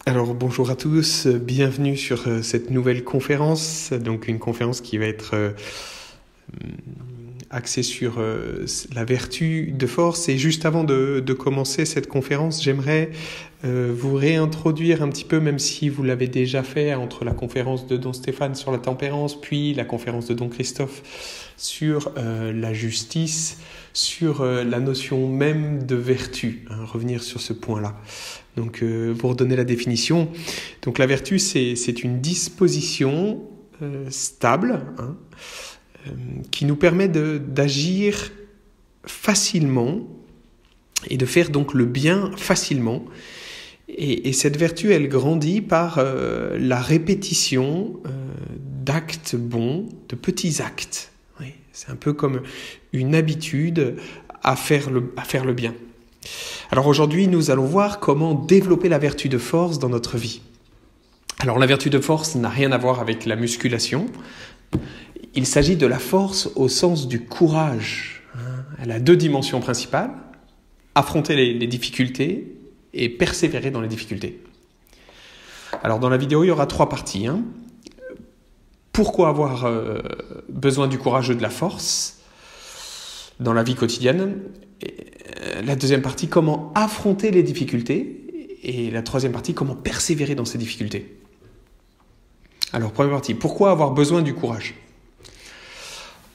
Alors bonjour à tous, bienvenue sur cette nouvelle conférence, donc une conférence qui va être axée sur la vertu de force. Et juste avant de commencer cette conférence, j'aimerais vous réintroduire un petit peu, même si vous l'avez déjà fait entre la conférence de Don Stéphane sur la tempérance, puis la conférence de Don Christophe sur la justice, sur la notion même de vertu, revenir sur ce point-là. Donc, pour donner la définition, donc la vertu, c'est une disposition stable qui nous permet d'agir facilement et de faire donc le bien facilement. Et cette vertu, elle grandit par la répétition d'actes bons, de petits actes. Oui, c'est un peu comme une habitude à faire le bien. Alors aujourd'hui, nous allons voir comment développer la vertu de force dans notre vie. Alors la vertu de force n'a rien à voir avec la musculation. Il s'agit de la force au sens du courage. Elle a deux dimensions principales, affronter les difficultés et persévérer dans les difficultés. Alors dans la vidéo, il y aura 3 parties. Pourquoi avoir besoin du courage et de la force dans la vie quotidienne? La deuxième partie, comment affronter les difficultés. Et la troisième partie, comment persévérer dans ces difficultés. Alors, première partie, pourquoi avoir besoin du courage?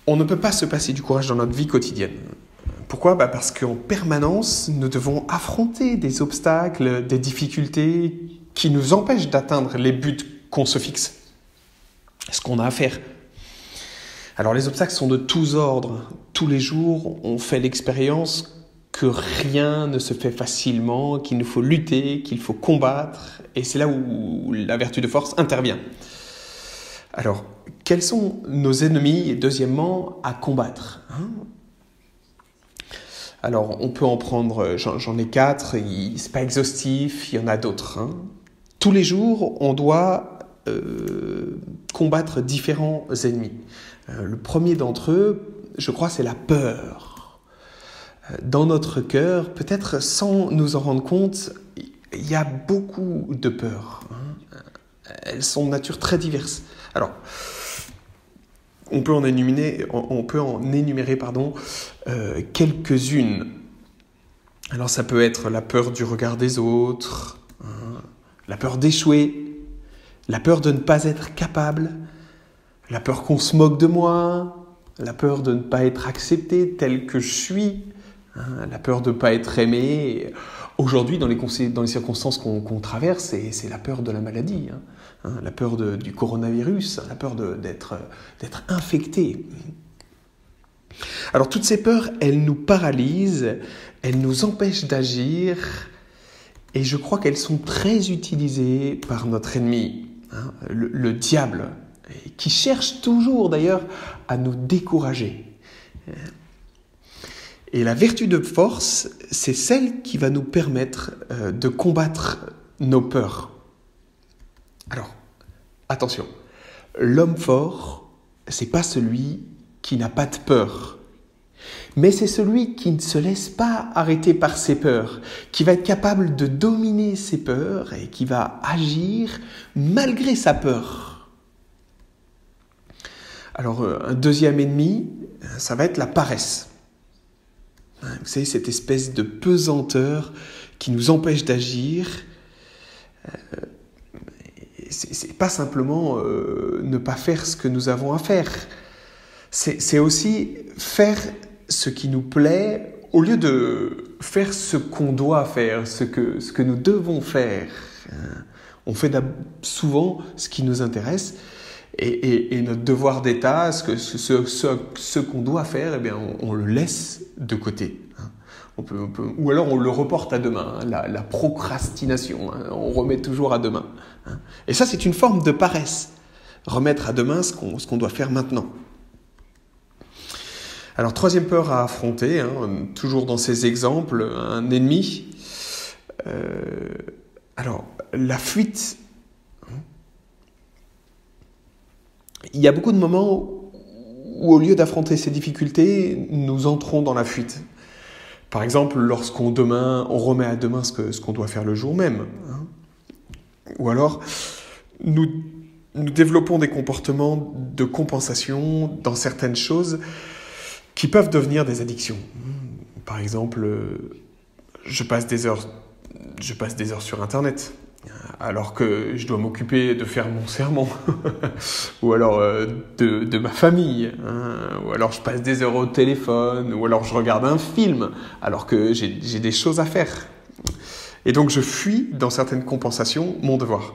On ne peut pas se passer du courage dans notre vie quotidienne. Pourquoi? Parce qu'en permanence, nous devons affronter des obstacles, des difficultés qui nous empêchent d'atteindre les buts qu'on se fixe, ce qu'on a à faire. Alors les obstacles sont de tous ordres. Tous les jours, on fait l'expérience que rien ne se fait facilement, qu'il nous faut lutter, qu'il faut combattre. Et c'est là où la vertu de force intervient. Alors, quels sont nos ennemis, deuxièmement, à combattre? Alors, on peut en prendre, j'en ai 4, c'est pas exhaustif, il y en a d'autres. Tous les jours, on doit combattre différents ennemis. Le premier d'entre eux, je crois, c'est la peur. Dans notre cœur, peut-être sans nous en rendre compte, il y a beaucoup de peurs. Elles sont de nature très diverse. Alors, on peut en énumérer quelques-unes. Alors, ça peut être la peur du regard des autres, la peur d'échouer, la peur de ne pas être capable, la peur qu'on se moque de moi, la peur de ne pas être accepté tel que je suis, la peur de ne pas être aimé. Aujourd'hui, dans les circonstances qu'on traverse, c'est la peur de la maladie, la peur du coronavirus, la peur d'être infecté. Alors toutes ces peurs, elles nous paralysent, elles nous empêchent d'agir, et je crois qu'elles sont très utilisées par notre ennemi, le diable, qui cherche toujours d'ailleurs à nous décourager. Et la vertu de force, c'est celle qui va nous permettre de combattre nos peurs. Alors, attention, l'homme fort, c'est pas celui qui n'a pas de peur, mais c'est celui qui ne se laisse pas arrêter par ses peurs, qui va être capable de dominer ses peurs et qui va agir malgré sa peur. Alors, un deuxième ennemi, ça va être la paresse. Vous savez, cette espèce de pesanteur qui nous empêche d'agir. C'est pas simplement ne pas faire ce que nous avons à faire. C'est aussi faire ce qui nous plaît au lieu de faire ce qu'on doit faire, ce que nous devons faire. On fait souvent ce qui nous intéresse. Et notre devoir d'État, ce qu'on doit faire, eh bien, on le laisse de côté. Ou alors on le reporte à demain, la procrastination, on remet toujours à demain. Et ça, c'est une forme de paresse, remettre à demain ce qu'on doit faire maintenant. Alors, troisième peur à affronter, toujours dans ces exemples, un ennemi. Alors, la fuite. Il y a beaucoup de moments où, au lieu d'affronter ces difficultés, nous entrons dans la fuite. Par exemple, lorsqu'on remet à demain ce qu'on doit faire le jour même. Ou alors, nous développons des comportements de compensation dans certaines choses qui peuvent devenir des addictions. Par exemple, je passe des heures sur Internet, alors que je dois m'occuper de faire mon sermon, ou alors de ma famille, ou alors je passe des heures au téléphone, ou alors je regarde un film, alors que j'ai des choses à faire. Et donc je fuis dans certaines compensations mon devoir.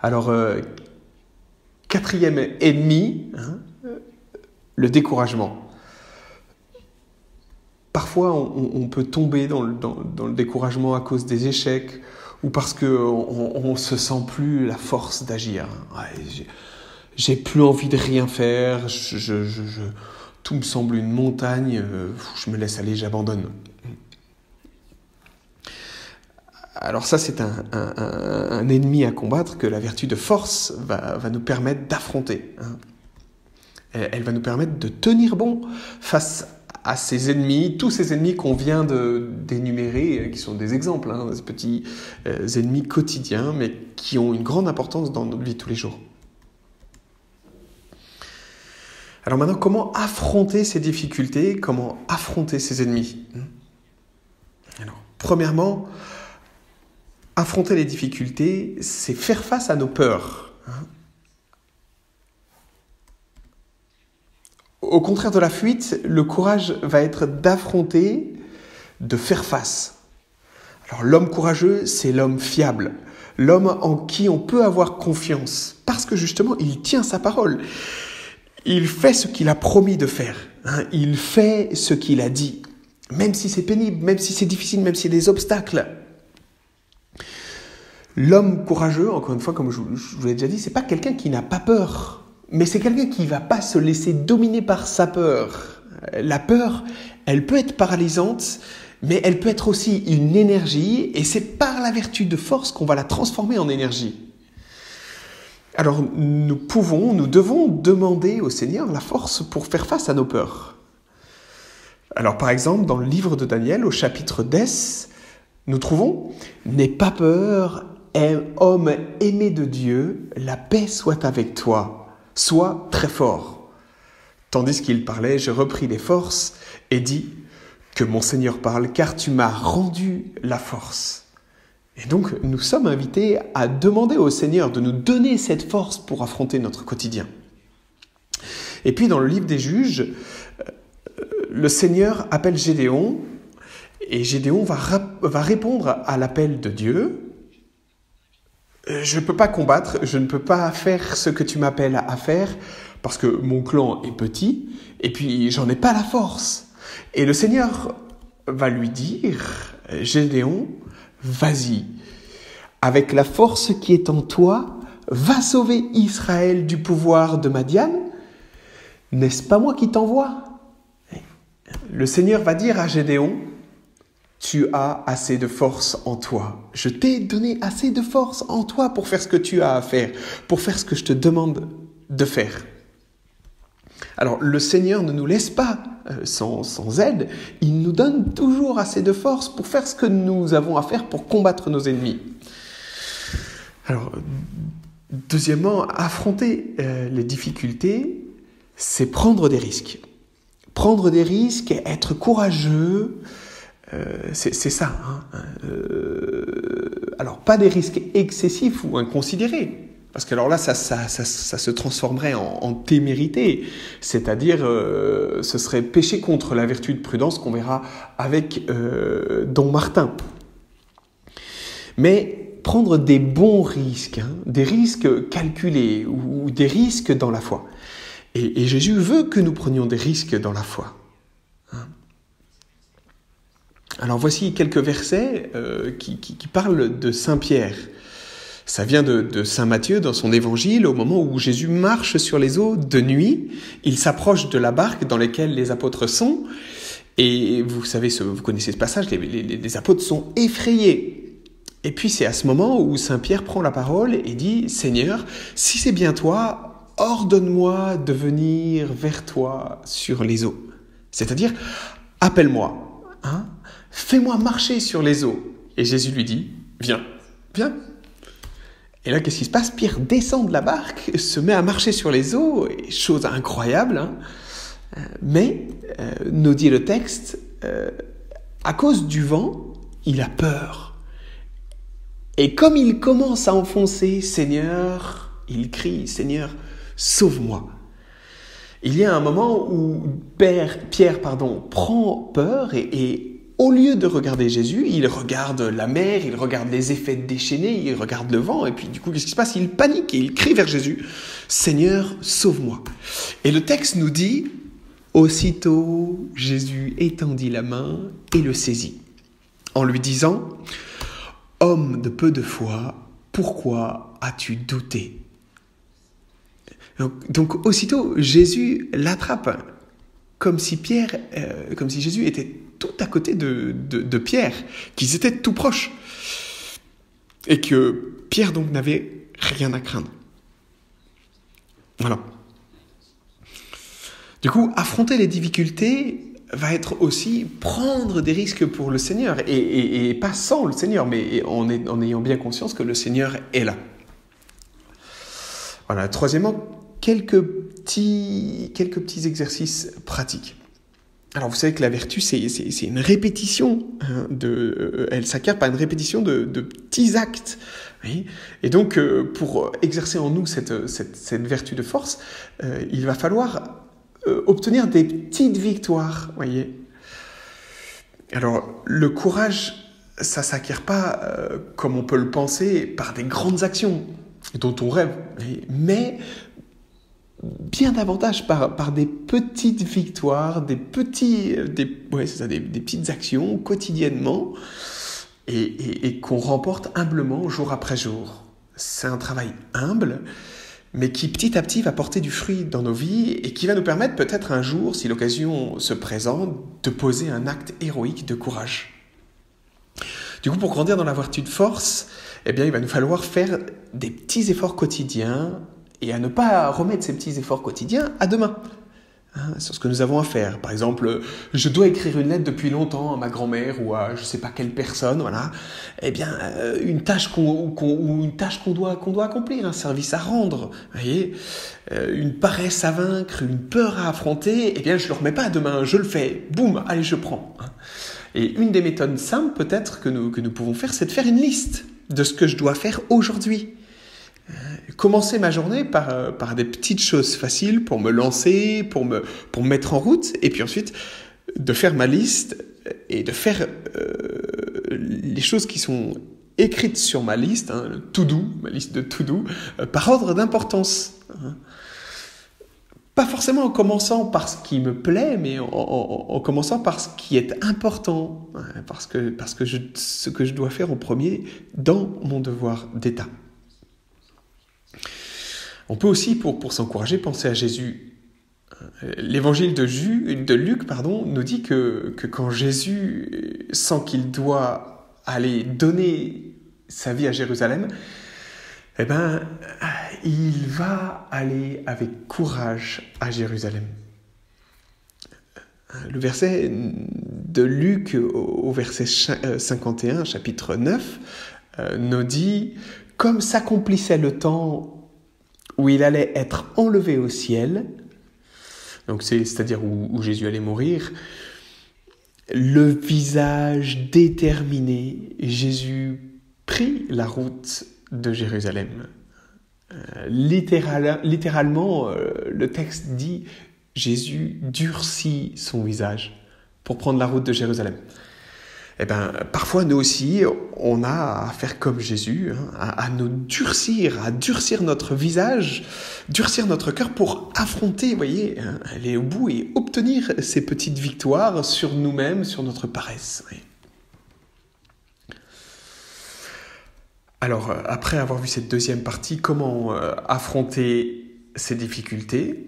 Alors, quatrième ennemi, le découragement. Parfois, on peut tomber dans le découragement à cause des échecs ou parce qu'on ne se sent plus la force d'agir. Ouais, j'ai plus envie de rien faire, tout me semble une montagne, je me laisse aller, j'abandonne. Alors ça, c'est un ennemi à combattre que la vertu de force va nous permettre d'affronter. Elle va nous permettre de tenir bon face à ces ennemis, tous ces ennemis qu'on vient d'énumérer, qui sont des exemples, des petits ennemis quotidiens, mais qui ont une grande importance dans notre vie tous les jours. Alors maintenant, comment affronter ces difficultés? Comment affronter ces ennemis? Alors, premièrement, affronter les difficultés, c'est faire face à nos peurs. Au contraire de la fuite, le courage va être d'affronter, de faire face. Alors l'homme courageux, c'est l'homme fiable, l'homme en qui on peut avoir confiance, parce que justement, il tient sa parole. Il fait ce qu'il a promis de faire. Il fait ce qu'il a dit, même si c'est pénible, même si c'est difficile, même s'il y a des obstacles. L'homme courageux, encore une fois, comme je vous l'ai déjà dit, c'est pas quelqu'un qui n'a pas peur, mais c'est quelqu'un qui va pas se laisser dominer par sa peur. La peur, elle peut être paralysante, mais elle peut être aussi une énergie, et c'est par la vertu de force qu'on va la transformer en énergie. Alors nous devons demander au Seigneur la force pour faire face à nos peurs. Alors par exemple, dans le livre de Daniel, au chapitre 10, nous trouvons « N'aie pas peur, homme aimé de Dieu, la paix soit avec toi, sois très fort. » Tandis qu'il parlait, je repris les forces et dis « Que mon Seigneur parle, car tu m'as rendu la force. » Et donc, nous sommes invités à demander au Seigneur de nous donner cette force pour affronter notre quotidien. Et puis, dans le livre des Juges, le Seigneur appelle Gédéon, et Gédéon va répondre à l'appel de Dieu. Je ne peux pas combattre, je ne peux pas faire ce que tu m'appelles à faire, parce que mon clan est petit, et puis j'en ai pas la force. Et le Seigneur va lui dire, Gédéon, vas-y, avec la force qui est en toi, va sauver Israël du pouvoir de Madian. N'est-ce pas moi qui t'envoie? Le Seigneur va dire à Gédéon, tu as assez de force en toi. Je t'ai donné assez de force en toi pour faire ce que tu as à faire, pour faire ce que je te demande de faire. Alors, le Seigneur ne nous laisse pas sans aide. Il nous donne toujours assez de force pour faire ce que nous avons à faire pour combattre nos ennemis. Alors, deuxièmement, affronter les difficultés, c'est prendre des risques. Prendre des risques, être courageux, c'est ça. Alors, pas des risques excessifs ou inconsidérés. Parce que alors là, ça se transformerait en témérité, c'est-à-dire ce serait péché contre la vertu de prudence qu'on verra avec Don Martin. Mais prendre des bons risques, des risques calculés ou des risques dans la foi. Et Jésus veut que nous prenions des risques dans la foi. Alors voici quelques versets qui parlent de Saint Pierre. Ça vient de Saint Matthieu dans son évangile, au moment où Jésus marche sur les eaux de nuit. Il s'approche de la barque dans laquelle les apôtres sont. Et vous connaissez ce passage, les apôtres sont effrayés. Et puis c'est à ce moment où Saint Pierre prend la parole et dit « Seigneur, si c'est bien toi, ordonne-moi de venir vers toi sur les eaux. » C'est-à-dire, appelle-moi, fais-moi marcher sur les eaux. Et Jésus lui dit « Viens ». viens. Et là, qu'est-ce qui se passe? Pierre descend de la barque, se met à marcher sur les eaux, et chose incroyable, hein. Mais, nous dit le texte, à cause du vent, il a peur. Et comme il commence à enfoncer, Seigneur, il crie, Seigneur, sauve-moi. Il y a un moment où Pierre prend peur et au lieu de regarder Jésus, il regarde la mer, il regarde les effets déchaînés, il regarde le vent, et puis du coup, qu'est-ce qui se passe? Il panique et il crie vers Jésus, Seigneur, sauve-moi. Et le texte nous dit, aussitôt, Jésus étendit la main et le saisit, en lui disant, homme de peu de foi, pourquoi as-tu douté? Donc aussitôt, Jésus l'attrape, comme si Jésus était tout à côté de Pierre, qu'ils étaient tout proches, et que Pierre donc n'avait rien à craindre. Voilà. Du coup, affronter les difficultés va être aussi prendre des risques pour le Seigneur, et pas sans le Seigneur, mais en ayant bien conscience que le Seigneur est là. Voilà. Troisièmement, quelques petits exercices pratiques. Alors, vous savez que la vertu, c'est une répétition, hein, elle s'acquiert par une répétition de petits actes. Oui. Et donc, pour exercer en nous cette vertu de force, il va falloir obtenir des petites victoires, voyez. Alors, le courage, ça s'acquiert pas, comme on peut le penser, par des grandes actions dont on rêve, mais bien davantage par des petites victoires, des petites actions quotidiennement et qu'on remporte humblement jour après jour. C'est un travail humble, mais qui petit à petit va porter du fruit dans nos vies et qui va nous permettre peut-être un jour, si l'occasion se présente, de poser un acte héroïque de courage. Du coup, pour grandir dans la vertu de force, eh bien, il va nous falloir faire des petits efforts quotidiens et à ne pas remettre ces petits efforts quotidiens à demain. Sur ce que nous avons à faire. Par exemple, je dois écrire une lettre depuis longtemps à ma grand-mère ou à je ne sais pas quelle personne, voilà. Eh bien, une tâche qu'on doit accomplir, un service à rendre, voyez, une paresse à vaincre, une peur à affronter, eh bien, je ne le remets pas à demain, je le fais, boum, allez, je prends. Et une des méthodes simples, peut-être, que nous pouvons faire, c'est de faire une liste de ce que je dois faire aujourd'hui. Commencer ma journée par des petites choses faciles pour me lancer, pour me mettre en route, et puis ensuite de faire ma liste et de faire les choses qui sont écrites sur ma liste, le to-do, ma liste de to-do, par ordre d'importance. Pas forcément en commençant par ce qui me plaît, mais en commençant par ce qui est important, parce que ce que je dois faire en premier dans mon devoir d'État. On peut aussi, pour s'encourager, penser à Jésus. L'évangile de Luc nous dit que quand Jésus sent qu'il doit aller donner sa vie à Jérusalem, eh ben, il va aller avec courage à Jérusalem. Le verset de Luc au verset 51, chapitre 9, nous dit « Comme s'accomplissait le temps où il allait être enlevé au ciel, donc c'est-à-dire où Jésus allait mourir, le visage déterminé, Jésus prit la route de Jérusalem. » Littéralement, le texte dit « Jésus durcit son visage pour prendre la route de Jérusalem ». Eh bien, parfois, nous aussi, on a à faire comme Jésus, à nous durcir notre visage, durcir notre cœur pour affronter, vous voyez, aller au bout et obtenir ces petites victoires sur nous-mêmes, sur notre paresse. Oui. Alors, après avoir vu cette deuxième partie, comment affronter ces difficultés,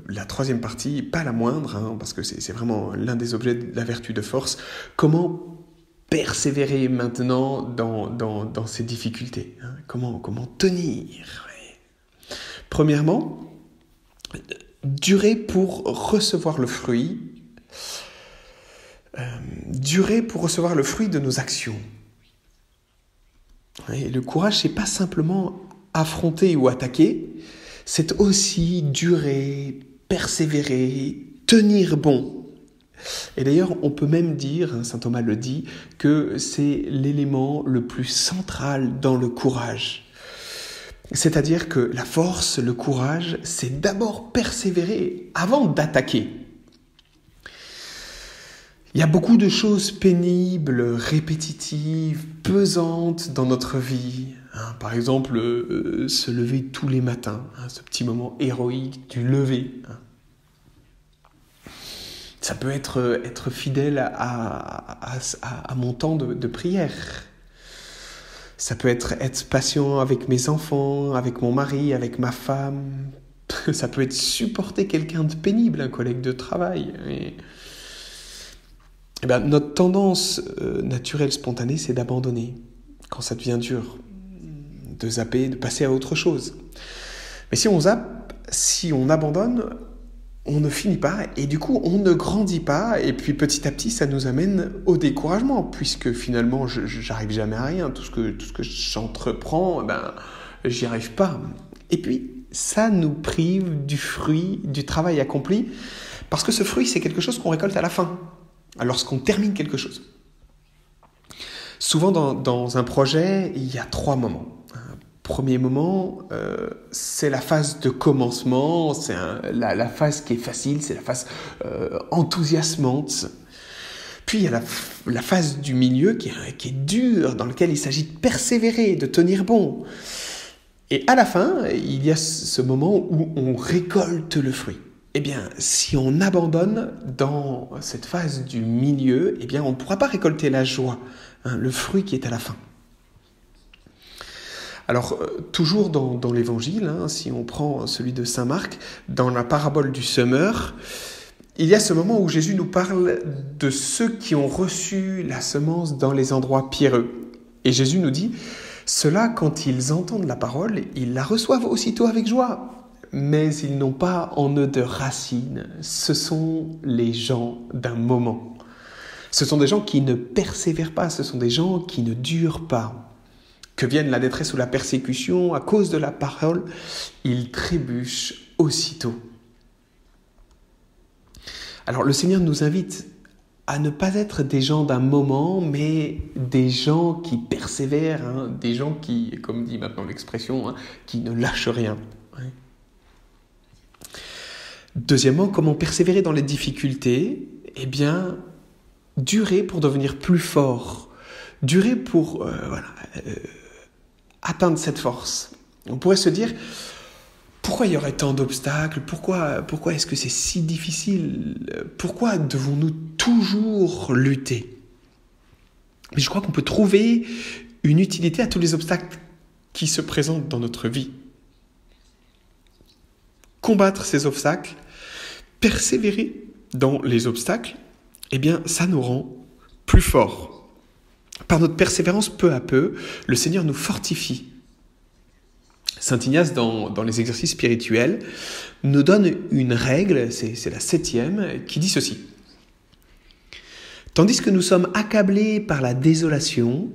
la troisième partie, pas la moindre, parce que c'est vraiment l'un des objets de la vertu de force, comment persévérer maintenant dans ces difficultés, comment tenir. Ouais. Premièrement, durer pour recevoir le fruit, de nos actions. Et le courage, c'est pas simplement affronter ou attaquer, c'est aussi durer, persévérer, tenir bon. Et d'ailleurs, on peut même dire, saint Thomas le dit, que c'est l'élément le plus central dans le courage. C'est-à-dire que la force, le courage, c'est d'abord persévérer avant d'attaquer. Il y a beaucoup de choses pénibles, répétitives, pesantes dans notre vie. Par exemple, se lever tous les matins, ce petit moment héroïque du lever. Ça peut être fidèle à mon temps de prière. Ça peut être patient avec mes enfants, avec mon mari, avec ma femme. Ça peut être supporter quelqu'un de pénible, un collègue de travail. Notre tendance naturelle, spontanée, c'est d'abandonner quand ça devient dur, de zapper, de passer à autre chose. Mais si on zappe, si on abandonne, on ne finit pas et du coup on ne grandit pas et puis petit à petit ça nous amène au découragement puisque finalement j'arrive jamais à rien, tout ce que j'entreprends, j'y arrive pas. Et puis ça nous prive du fruit du travail accompli parce que ce fruit c'est quelque chose qu'on récolte à la fin, lorsqu'on termine quelque chose. Souvent dans un projet il y a 3 moments. Premier moment, c'est la phase de commencement, c'est la phase qui est facile, c'est la phase enthousiasmante. Puis il y a la phase du milieu qui est dure, dans laquelle il s'agit de persévérer, de tenir bon. Et à la fin, il y a ce moment où on récolte le fruit. Eh bien, si on abandonne dans cette phase du milieu, eh bien, on ne pourra pas récolter la joie, le fruit qui est à la fin. Alors, toujours dans l'évangile, si on prend celui de saint Marc, dans la parabole du semeur, il y a ce moment où Jésus nous parle de ceux qui ont reçu la semence dans les endroits pierreux. Et Jésus nous dit, ceux-là, quand ils entendent la parole, ils la reçoivent aussitôt avec joie. Mais ils n'ont pas en eux de racines. Ce sont les gens d'un moment. Ce sont des gens qui ne persévèrent pas, ce sont des gens qui ne durent pas. Que vienne la détresse ou la persécution, à cause de la parole, ils trébuchent aussitôt. Alors le Seigneur nous invite à ne pas être des gens d'un moment, mais des gens qui persévèrent, des gens qui, comme dit maintenant l'expression, qui ne lâchent rien. Deuxièmement, comment persévérer dans les difficultés ? Eh bien, durer pour devenir plus fort. Durer pour atteindre cette force. On pourrait se dire, pourquoi il y aurait tant d'obstacles ? Pourquoi est-ce que c'est si difficile ? Pourquoi devons-nous toujours lutter ? Mais je crois qu'on peut trouver une utilité à tous les obstacles qui se présentent dans notre vie. Combattre ces obstacles, persévérer dans les obstacles, eh bien, ça nous rend plus forts. Par notre persévérance, peu à peu, le Seigneur nous fortifie. Saint Ignace, dans les exercices spirituels, nous donne une règle, c'est la 7e, qui dit ceci. Tandis que nous sommes accablés par la désolation,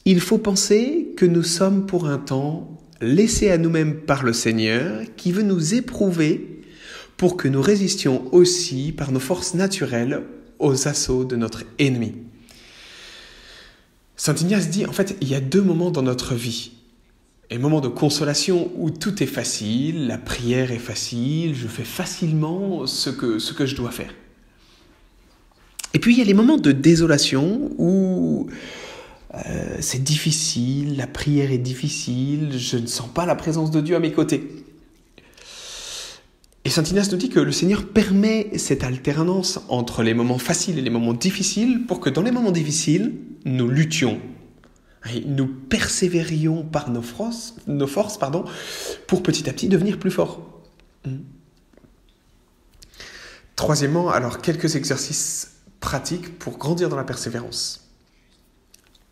il faut penser que nous sommes pour un temps laissés à nous-mêmes par le Seigneur, qui veut nous éprouver pour que nous résistions aussi par nos forces naturelles aux assauts de notre ennemi. Saint Ignace dit, en fait, il y a 2 moments dans notre vie. Un moment de consolation où tout est facile, la prière est facile, je fais facilement ce que je dois faire. Et puis il y a les moments de désolation où c'est difficile, la prière est difficile, je ne sens pas la présence de Dieu à mes côtés. Et saint Ignace nous dit que le Seigneur permet cette alternance entre les moments faciles et les moments difficiles pour que dans les moments difficiles, nous luttions. Et nous persévérions par nos forces, pour petit à petit devenir plus forts. Troisièmement, alors quelques exercices pratiques pour grandir dans la persévérance.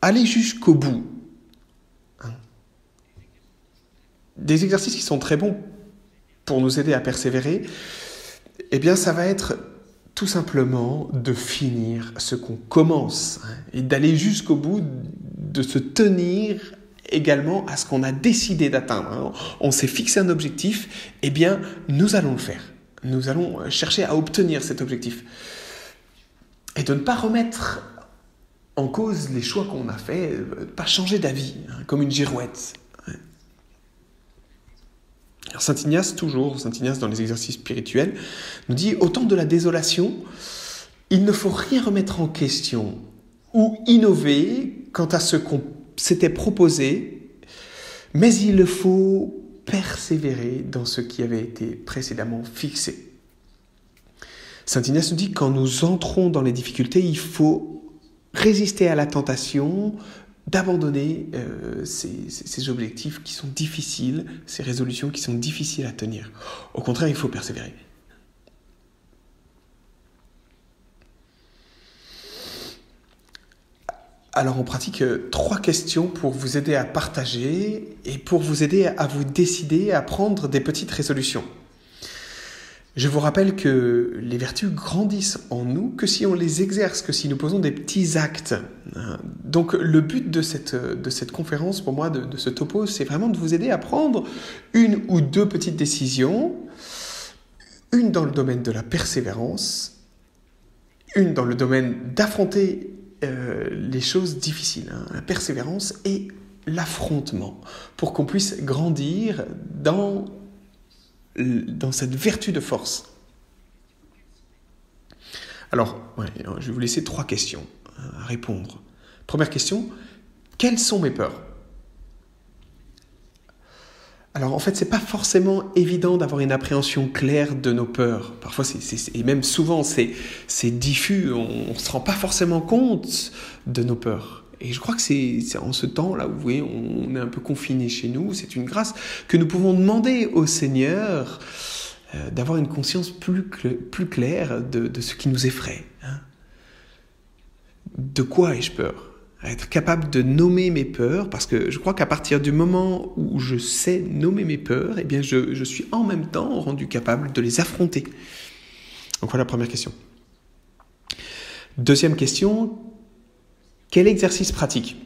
Aller jusqu'au bout. Des exercices qui sont très bons pour nous aider à persévérer, eh bien ça va être tout simplement de finir ce qu'on commence et d'aller jusqu'au bout de se tenir également à ce qu'on a décidé d'atteindre. On s'est fixé un objectif, eh bien, nous allons le faire. Nous allons chercher à obtenir cet objectif. Et de ne pas remettre en cause les choix qu'on a faits, pas changer d'avis, comme une girouette. Alors Saint Ignace dans les exercices spirituels, nous dit, au temps de la désolation, il ne faut rien remettre en question ou innover quant à ce qu'on s'était proposé, mais il faut persévérer dans ce qui avait été précédemment fixé. Saint Ignace nous dit, quand nous entrons dans les difficultés, il faut résister à la tentation d'abandonner ces objectifs qui sont difficiles, ces résolutions qui sont difficiles à tenir. Au contraire, il faut persévérer. Alors on pratique 3 questions pour vous aider à partager et pour vous aider à vous décider à prendre des petites résolutions. Je vous rappelle que les vertus grandissent en nous que si on les exerce, que si nous posons des petits actes. Donc le but de cette conférence, pour moi, de ce topo, c'est vraiment de vous aider à prendre 1 ou 2 petites décisions, une dans le domaine de la persévérance, une dans le domaine d'affronter les choses difficiles, la persévérance et l'affrontement, pour qu'on puisse grandir dans cette vertu de force. Alors, je vais vous laisser 3 questions à répondre. Première question, quelles sont mes peurs ? Alors en fait, c'est pas forcément évident d'avoir une appréhension claire de nos peurs. Parfois, et même souvent, c'est diffus, on ne se rend pas forcément compte de nos peurs. Et je crois que c'est en ce temps-là où vous voyez, on est un peu confiné chez nous, c'est une grâce que nous pouvons demander au Seigneur d'avoir une conscience plus claire de ce qui nous effraie. De quoi ai-je peur ? À être capable de nommer mes peurs, parce que je crois qu'à partir du moment où je sais nommer mes peurs, eh bien je suis en même temps rendu capable de les affronter. Donc voilà la première question. Deuxième question, quel exercice pratique ?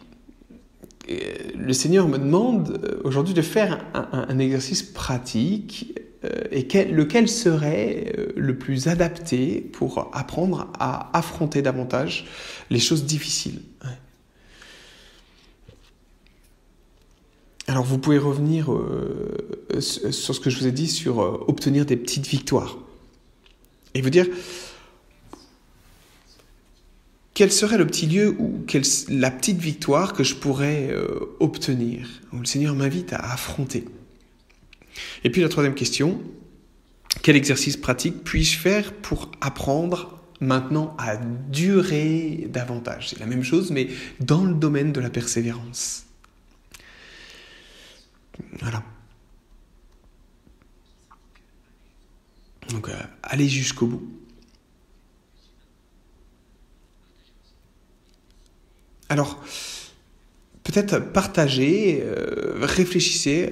Le Seigneur me demande aujourd'hui de faire un exercice pratique et lequel serait le plus adapté pour apprendre à affronter davantage les choses difficiles. Alors vous pouvez revenir sur ce que je vous ai dit sur obtenir des petites victoires et vous dire quel serait le petit lieu ou la petite victoire que je pourrais obtenir, où le Seigneur m'invite à affronter. Et puis la troisième question, quel exercice pratique puis-je faire pour apprendre maintenant à durer davantage ? C'est la même chose, mais dans le domaine de la persévérance. Voilà. Donc, allez jusqu'au bout. Alors, peut-être partagez, réfléchissez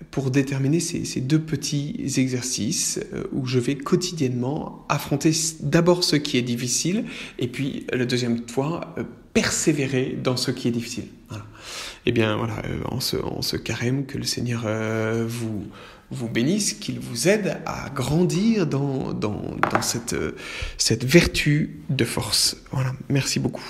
pour déterminer ces 2 petits exercices où je vais quotidiennement affronter d'abord ce qui est difficile et puis la deuxième fois persévérer dans ce qui est difficile. Voilà. Eh bien voilà, en ce carême, que le Seigneur vous bénisse, qu'il vous aide à grandir dans cette vertu de force. Voilà, merci beaucoup.